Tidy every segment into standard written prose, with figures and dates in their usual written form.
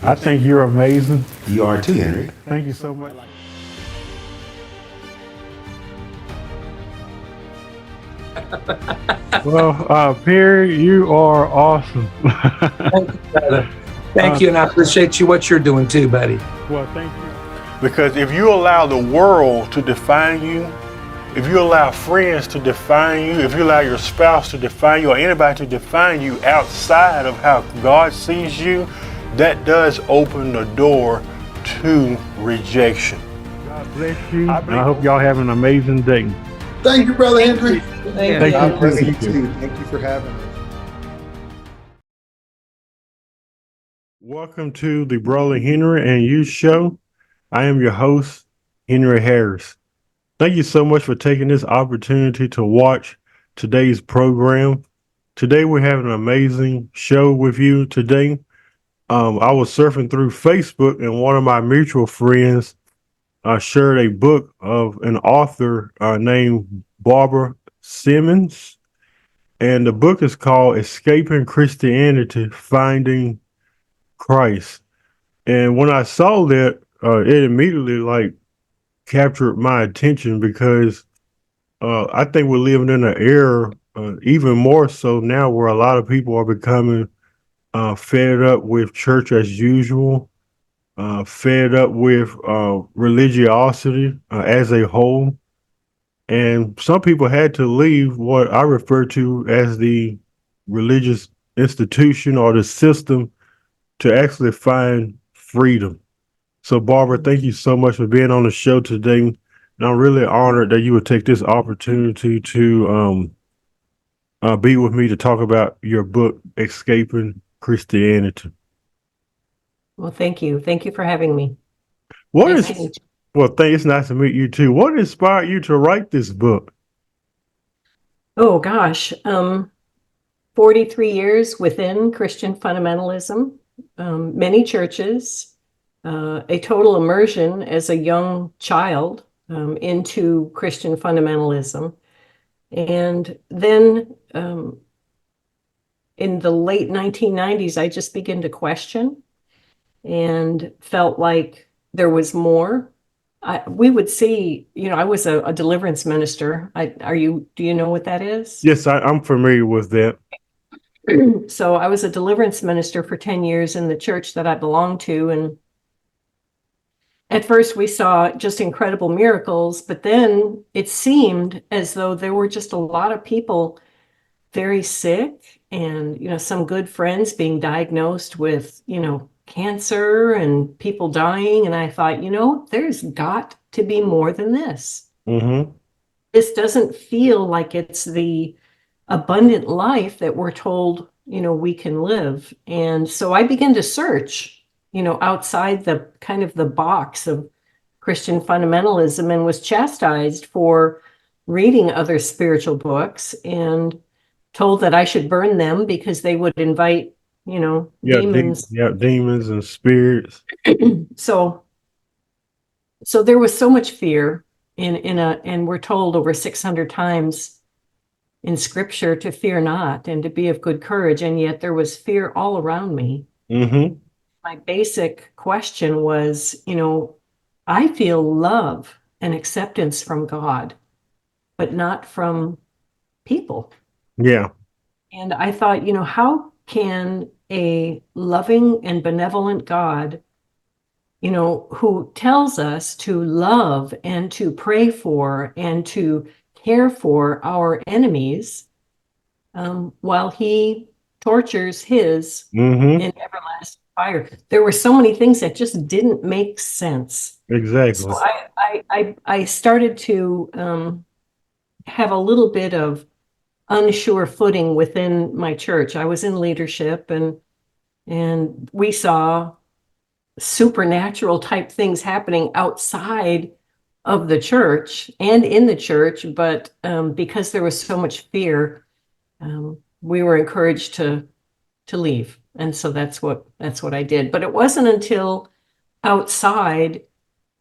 I think you're amazing. You are too, Henry. Thank you so much. Well, Perry, you are awesome. Thank you, brother. Thank you, and I appreciate you what you're doing too, buddy. Well, thank you. Because if you allow the world to define you, if you allow friends to define you, if you allow your spouse to define you, or anybody to define you outside of how God sees you, that does open the door to rejection. God bless you. I hope y'all have an amazing day. Thank you, Brother Henry. Thank God you. bless you too. Thank you for having us. Welcome to the Brother Henry and You Show. I am your host, Henry Harris. Thank you so much for taking this opportunity to watch today's program. Today we have an amazing show with you today. I was surfing through Facebook and one of my mutual friends shared a book of an author named Barbara Symons. And the book is called Escaping Christianity, Finding Christ. And when I saw that, it immediately captured my attention because I think we're living in an era, even more so now, where a lot of people are becoming fed up with church as usual, fed up with religiosity as a whole. And some people had to leave what I refer to as the religious institution or the system to actually find freedom. So, Barbara, thank you so much for being on the show today. And I'm really honored that you would take this opportunity to be with me to talk about your book, Escaping Christianity. Well, thank you. Thank you for having me. What Nice is, to meet you. well, it's nice to meet you too. What inspired you to write this book? Oh gosh, 43 years within Christian fundamentalism, many churches, a total immersion as a young child into Christian fundamentalism. And then in the late 1990s, I just began to question and felt like there was more. We would see, I was a deliverance minister. Do you know what that is? Yes, I'm familiar with that. So I was a deliverance minister for 10 years in the church that I belonged to. And at first we saw just incredible miracles, but then it seemed as though there were just a lot of people very sick and, some good friends being diagnosed with, cancer and people dying. And I thought, there's got to be more than this. Mm-hmm. This doesn't feel like it's the abundant life that we're told, we can live. And so I began to search, outside the kind of the box of Christian fundamentalism and was chastised for reading other spiritual books and told that I should burn them because they would invite, demons. Demons and spirits. So there was so much fear and we're told over 600 times in scripture to fear not and to be of good courage. And yet there was fear all around me. Mm-hmm. My basic question was, I feel love and acceptance from God, but not from people. Yeah. And I thought, how can a loving and benevolent God, who tells us to love and to pray for and to care for our enemies, while he tortures his Mm-hmm. in everlasting fire. There were so many things that just didn't make sense. Exactly. So I started to have a little bit of unsure footing within my church. I was in leadership and we saw supernatural type things happening outside of the church and in the church, but because there was so much fear, we were encouraged to leave, and so that's what I did. But it wasn't until outside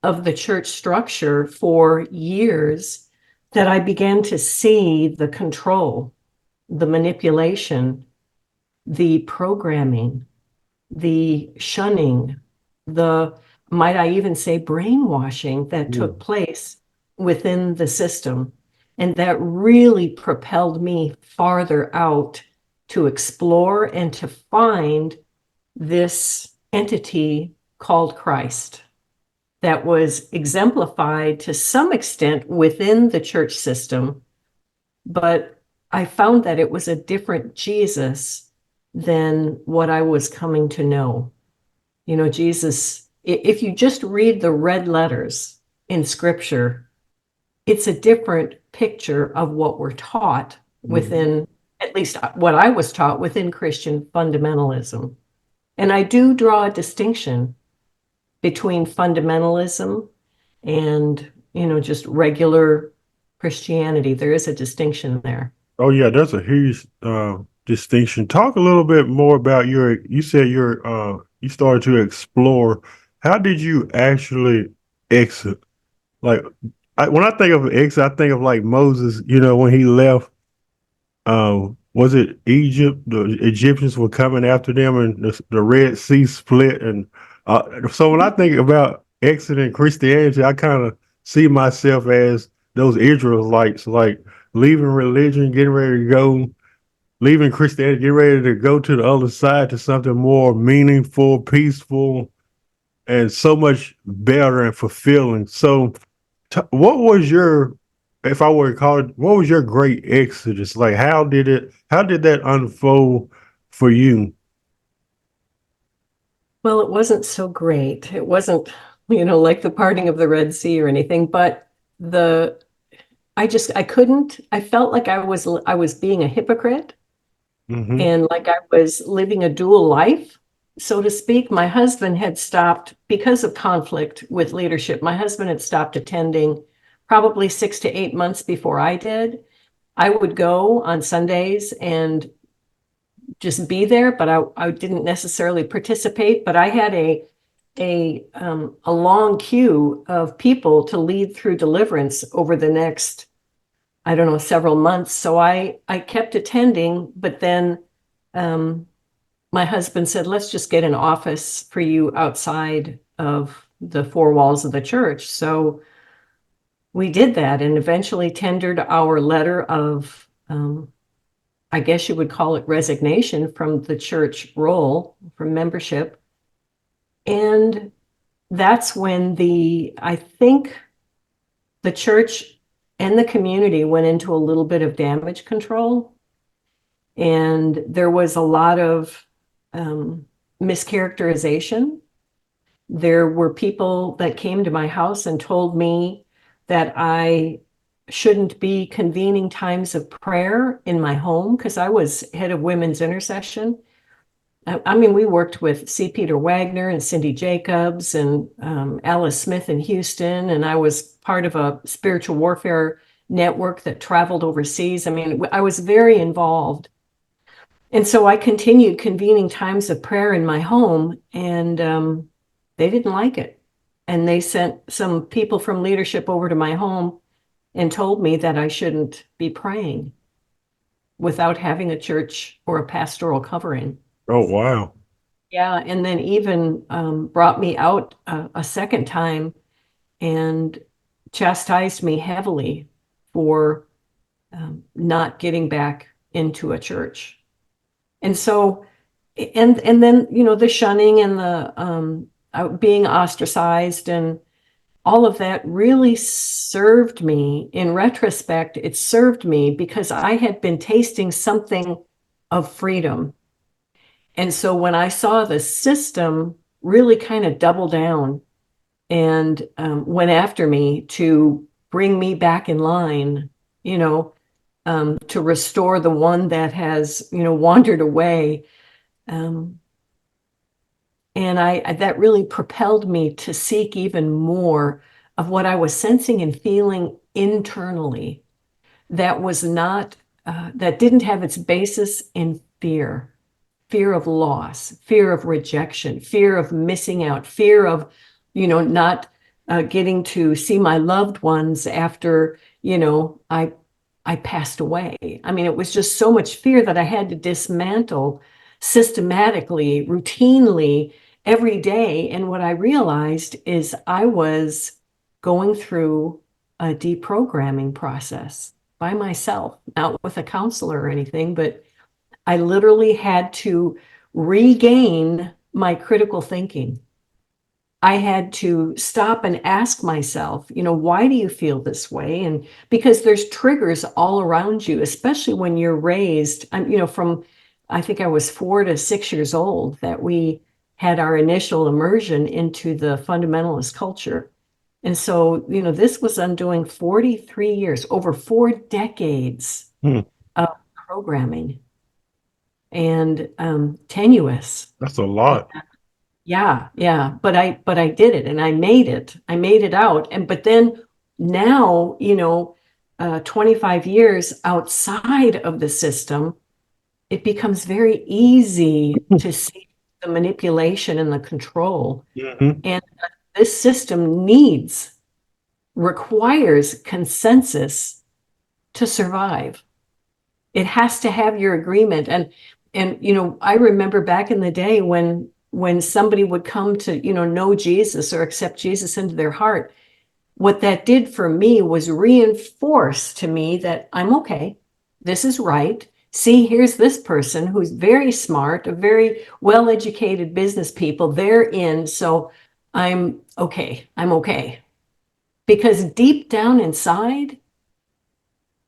of the church structure for years that I began to see the control, the manipulation, the programming the shunning, the, might I even say, brainwashing that took Mm. place within the system. And that really propelled me farther out to explore and to find this entity called Christ that was exemplified to some extent within the church system, but I found that it was a different Jesus than what I was coming to know. You know, Jesus, if you just read the red letters in scripture, it's a different picture of what we're taught Mhm. within, at least what I was taught within Christian fundamentalism. And I do draw a distinction between fundamentalism and, you know, just regular Christianity. There is a distinction there. Oh yeah, that's a huge distinction. Talk a little bit more about you said you started to explore. How did you actually exit? Like when I think of exit, I think of like Moses, when he left, was it Egypt? The Egyptians were coming after them and the Red Sea split. And so when I think about exiting Christianity, I kind of see myself as those Israelites, like leaving religion, getting ready to go, leaving Christianity, getting ready to go to the other side to something more meaningful, peaceful, and so much better and fulfilling. So, what was your, if I were to call it, what was your great exodus? Like, how did that unfold for you? Well, it wasn't so great. It wasn't, you know, like the parting of the Red Sea or anything, but the, I couldn't, I felt like I was being a hypocrite Hmm. and like I was living a dual life, so to speak. My husband had stopped because of conflict with leadership. My husband had stopped attending probably 6 to 8 months before I did. I would go on Sundays and just be there, but I didn't necessarily participate. But I had a long queue of people to lead through deliverance over the next, I don't know, several months. So I kept attending, but then um, my husband said, let's just get an office for you outside of the four walls of the church. So we did that and eventually tendered our letter of, I guess you would call it resignation from the church role, from membership. And that's when I think the church and the community went into a little bit of damage control. And there was a lot of mischaracterization. There were people that came to my house and told me that I shouldn't be convening times of prayer in my home because I was head of women's intercession. I mean, we worked with C. Peter Wagner and Cindy Jacobs and Alice Smith in Houston, and I was part of a spiritual warfare network that traveled overseas. I mean, I was very involved. And so I continued convening times of prayer in my home, and they didn't like it. And they sent some people from leadership over to my home and told me that I shouldn't be praying without having a church or a pastoral covering. Oh wow. Yeah, and then even brought me out a second time and chastised me heavily for not getting back into a church. And so, and then, you know, the shunning and the being ostracized and all of that really served me. In retrospect, it served me because I had been tasting something of freedom. And so when I saw the system really kind of double down and went after me to bring me back in line, you know, to restore the one that has, you know, wandered away. Um, and that really propelled me to seek even more of what I was sensing and feeling internally that was not, that didn't have its basis in fear. Fear of loss, fear of rejection, fear of missing out, fear of, you know, not getting to see my loved ones after, you know, I passed away. I mean, it was just so much fear that I had to dismantle systematically, routinely every day. And what I realized is I was going through a deprogramming process by myself, not with a counselor or anything, but I literally had to regain my critical thinking. I had to stop and ask myself, why do you feel this way? And because there's triggers all around you, especially when you're raised, from I think I was 4 to 6 years old that we had our initial immersion into the fundamentalist culture. And so, this was undoing 43 years, over 4 decades Hmm. of programming and tenuous. That's a lot. Yeah. But I did it and I made it. I made it out. But then now, 25 years outside of the system, it becomes very easy to see the manipulation and the control. Mhm. And this system requires consensus to survive. It has to have your agreement. And I remember back in the day when somebody would come to, know Jesus or accept Jesus into their heart, what that did for me was reinforce to me that I'm okay. This is right. See, here's this person who's very smart, a very well-educated business people. They're in, so I'm okay. I'm okay. Because deep down inside,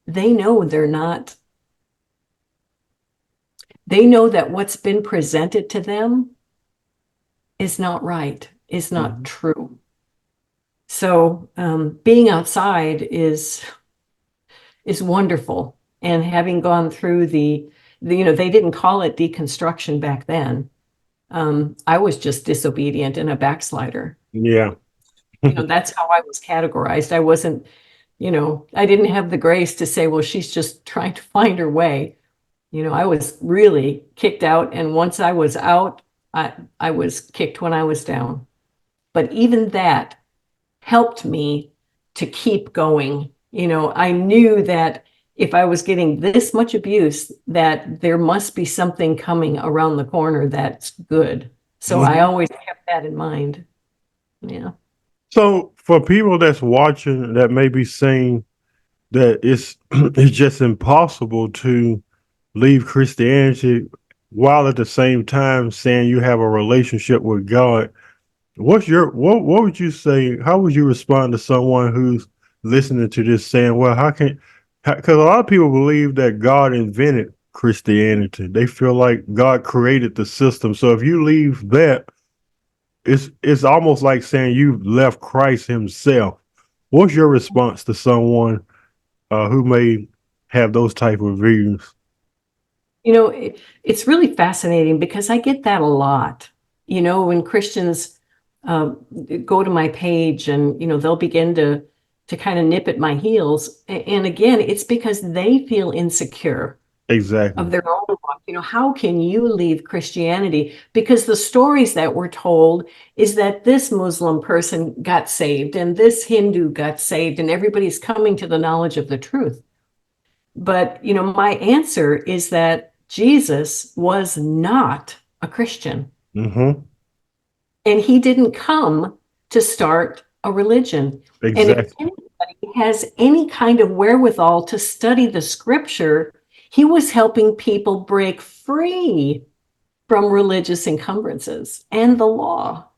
they know they're not. They know that what's been presented to them is not right, is not Mhm. true. So being outside is wonderful. And having gone through the they didn't call it deconstruction back then. I was just disobedient and a backslider. Yeah. That's how I was categorized. I wasn't, I didn't have the grace to say, well, she's just trying to find her way. I was really kicked out. And once I was out, I was kicked when I was down. But even that helped me to keep going. I knew that if I was getting this much abuse, that there must be something coming around the corner that's good. So I Mhm. always kept that in mind. Yeah. So for people that's watching that may be saying that it's it's just impossible to leave Christianity while at the same time saying you have a relationship with God, what would you say? How would you respond to someone who's listening to this saying, "Well, how can?" Because a lot of people believe that God invented Christianity. They feel like God created the system. So if you leave that, it's almost like saying you've left Christ Himself. What's your response to someone who may have those type of views? It's really fascinating because I get that a lot. When Christians go to my page and they'll begin to kind of nip at my heels, and again, it's because they feel insecure Exactly. of their own walk. How can you leave Christianity? Because the stories that we're told is that this Muslim person got saved and this Hindu got saved, and everybody's coming to the knowledge of the truth. But, my answer is that Jesus was not a Christian, Mm-hmm. and he didn't come to start a religion. And if Exactly. anybody has any kind of wherewithal to study the scripture, he was helping people break free from religious encumbrances and the law.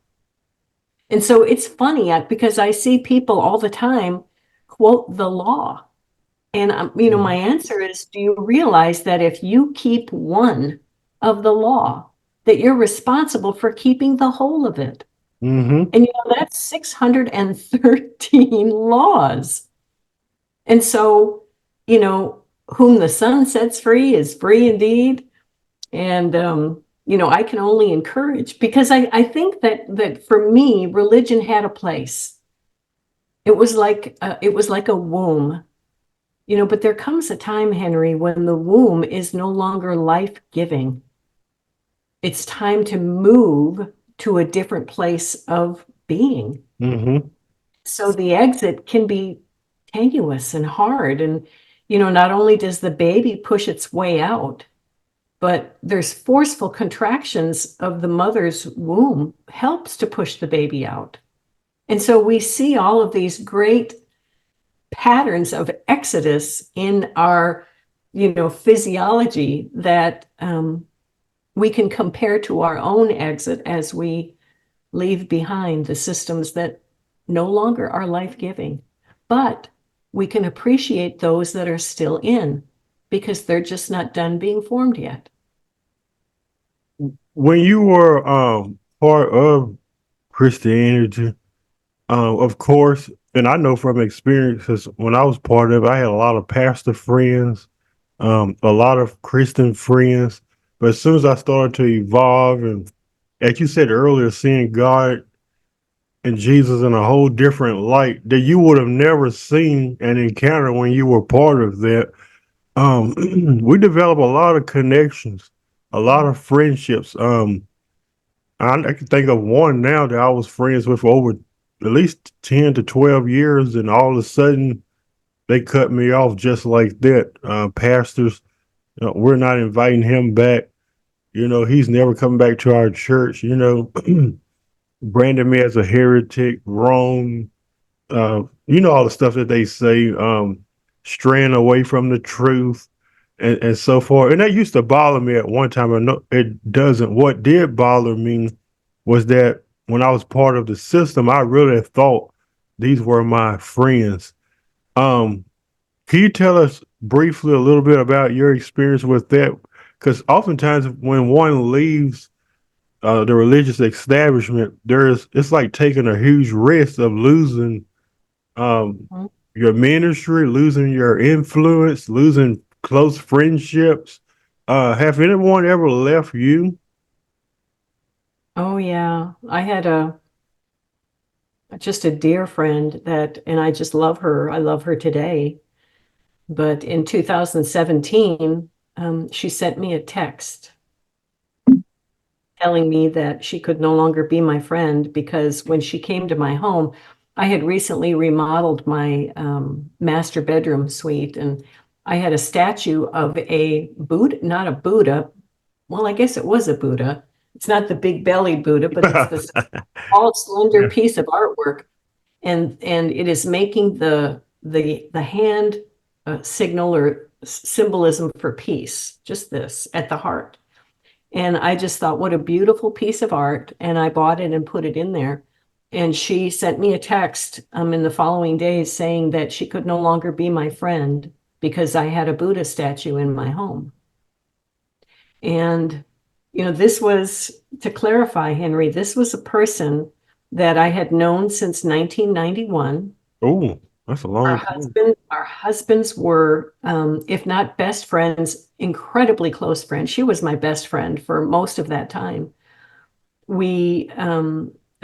And so it's funny because I see people all the time quote the law. And, my answer is, do you realize that if you keep one of the law, that you're responsible for keeping the whole of it? Mm-hmm. And, that's 613 laws. And so, whom the Son sets free is free indeed. And, I can only encourage because I think that for me, religion had a place. It was like a womb. But there comes a time, Henry, when the womb is no longer life-giving. It's time to move to a different place of being. Mm-hmm. So the exit can be tenuous and hard. And, not only does the baby push its way out, but there's forceful contractions of the mother's womb helps to push the baby out. And so we see all of these great patterns of exodus in our, physiology that we can compare to our own exit as we leave behind the systems that no longer are life-giving. But we can appreciate those that are still in because they're just not done being formed yet. When you were part of Christianity, of course, and I know from experience, because when I was part of it, I had a lot of pastor friends, a lot of Christian friends. But as soon as I started to evolve, and as you said earlier, seeing God and Jesus in a whole different light that you would have never seen and encountered when you were part of that, we developed a lot of connections, a lot of friendships. I can think of one now that I was friends with for over at least 10 to 12 years, and all of a sudden they cut me off just like that. Pastors, we're not inviting him back. He's never coming back to our church, branded me as a heretic, wrong, all the stuff that they say, straying away from the truth and so forth. And that used to bother me at one time. I know it doesn't. What did bother me was that when I was part of the system, I really thought these were my friends. Um, can you tell us briefly a little bit about your experience with that? Because oftentimes when one leaves the religious establishment, it's like taking a huge risk of losing Mhm. your ministry, losing your influence, losing close friendships. Have anyone ever left you? Oh yeah, I had just a dear friend and I just love her. I love her today. But in 2017, she sent me a text telling me that she could no longer be my friend because when she came to my home, I had recently remodeled my master bedroom suite, and I had a statue of a Buddha, not a Buddha. Well, I guess it was a Buddha. It's not the big bellied Buddha, but it's this small, slender Yeah. piece of artwork, and it is making the hand signal or symbolism for peace. Just this at the heart. And I just thought, what a beautiful piece of art. And I bought it and put it in there. And she sent me a text in the following days saying that she could no longer be my friend because I had a Buddha statue in my home. And, this was, to clarify, Henry, this was a person that I had known since 1991. Oh, that's a Our long time. husbands were, if not best friends, incredibly close friends. She was my best friend for most of that time. We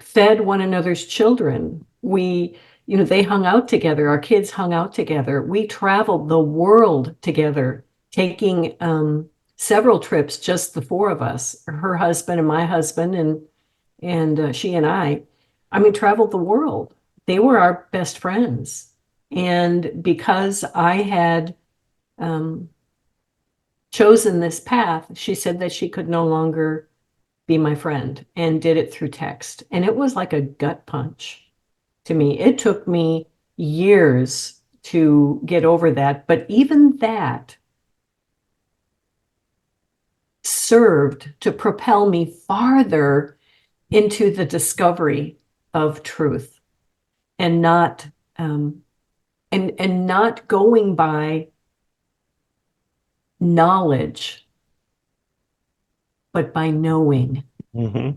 fed one another's children. They hung out together. Our kids hung out together. We traveled the world together, taking several trips, just the four of us, her husband and my husband, and she and I. I mean, traveled the world. They were our best friends. And because I had chosen this path, she said that she could no longer be my friend and did it through text. And it was like a gut punch to me. It took me years to get over that. But even that served to propel me farther into the discovery of truth and not and not going by knowledge, but by knowing. Hmm.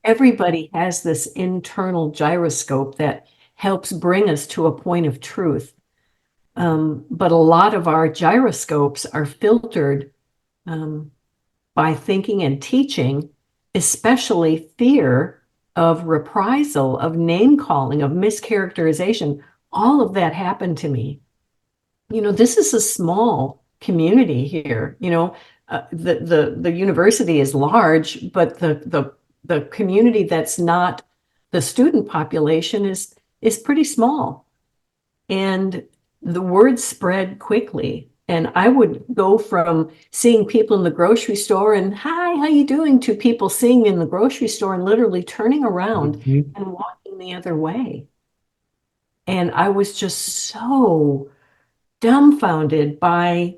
Everybody has this internal gyroscope that helps bring us to a point of truth. But a lot of our gyroscopes are filtered by thinking and teaching, especially fear of reprisal, of name calling, of mischaracterization. All of that happened to me. This is a small community here. The university is large, but the community that's not the student population is pretty small, and the word spread quickly. And I would go from seeing people in the grocery store and, hi, how you doing, to people seeing me in the grocery store and literally turning around Mhm. and walking the other way. And I was just so dumbfounded by,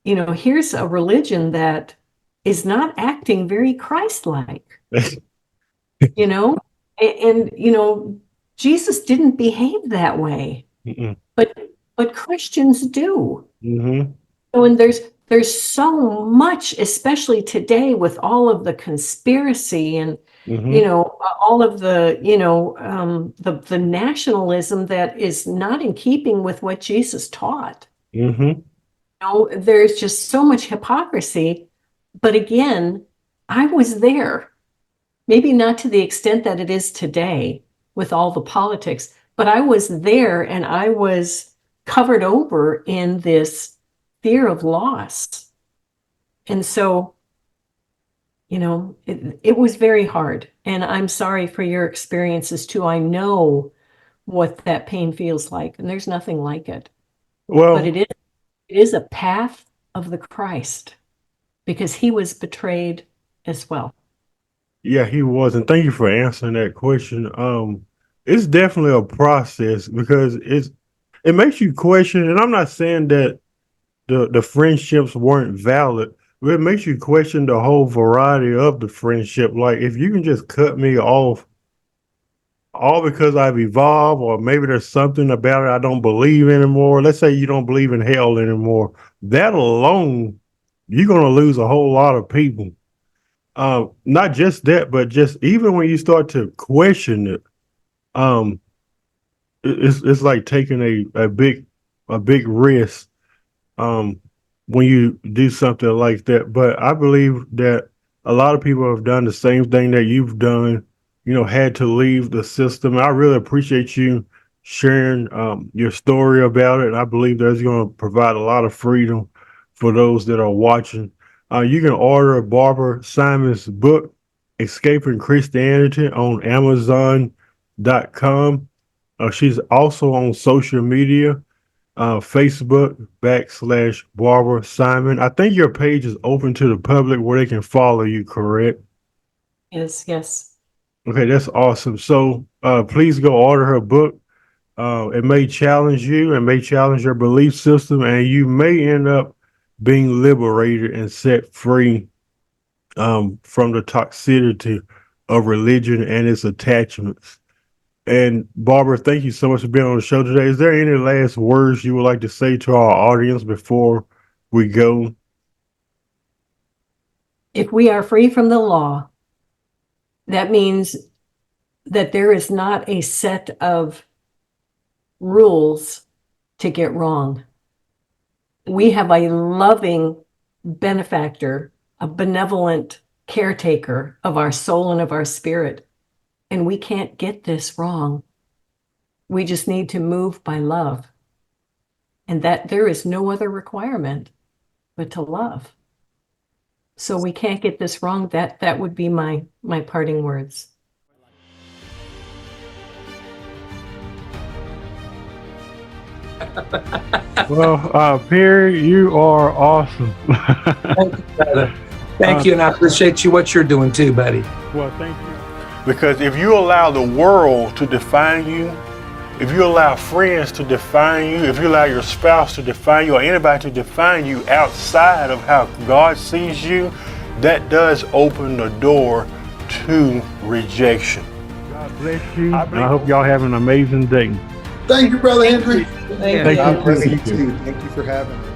here's a religion that is not acting very Christ-like, you know? And Jesus didn't behave that way, Mm-mm. but Christians do. Mhm. And there's so much, especially today, with all of the conspiracy and Mhm. all of the nationalism that is not in keeping with what Jesus taught. Mhm. There's just so much hypocrisy. But again, I was there, maybe not to the extent that it is today with all the politics, but I was there and I was covered over in this fear of loss. And so, it was very hard. And I'm sorry for your experiences too. I know what that pain feels like, and there's nothing like it. But Well, it is a path of the Christ, because he was betrayed as well. yeah, he was, and thank you for answering that question. It's definitely a process because it makes you question, and I'm not saying that the friendships weren't valid, but it makes you question the whole variety of the friendship. Like if you can just cut me off all because I've evolved, or maybe there's something about it I don't believe anymore. Let's say you don't believe in hell anymore. That alone, you're gonna lose a whole lot of people. Not just that, but just even when you start to question it, um, it's like taking a big risk um, when you do something like that. But I believe that a lot of people have done the same thing that you've done, had to leave the system. I really appreciate you sharing your story about it. And I believe that's going to provide a lot of freedom for those that are watching. You can order Barbara Symons' book, Escaping Christianity, on Amazon.com. She's also on social media, Facebook /Barbara Simon. I think your page is open to the public where they can follow you, correct? Yes, yes. Okay, that's awesome. So please go order her book. It may challenge you and may challenge your belief system, and you may end up being liberated and set free from the toxicity of religion and its attachments. And Barbara, thank you so much for being on the show today. Is there any last words you would like to say to our audience before we go? If we are free from the law, that means that there is not a set of rules to get wrong. We have a loving benefactor, a benevolent caretaker of our soul and of our spirit, and we can't get this wrong. We just need to move by love, and that there is no other requirement but to love. So we can't get this wrong. That would be my parting words. Well, Perry, you are awesome. Thank you, brother. Thank you, and I appreciate you what you're doing too, buddy. Well, thank you. Because if you allow the world to define you, if you allow friends to define you, if you allow your spouse to define you, or anybody to define you outside of how God sees you, that does open the door to rejection. God bless you. And I hope y'all have an amazing day. Thank you, Brother Henry. Thank Thank you. you. God bless you too. Thank you for having me.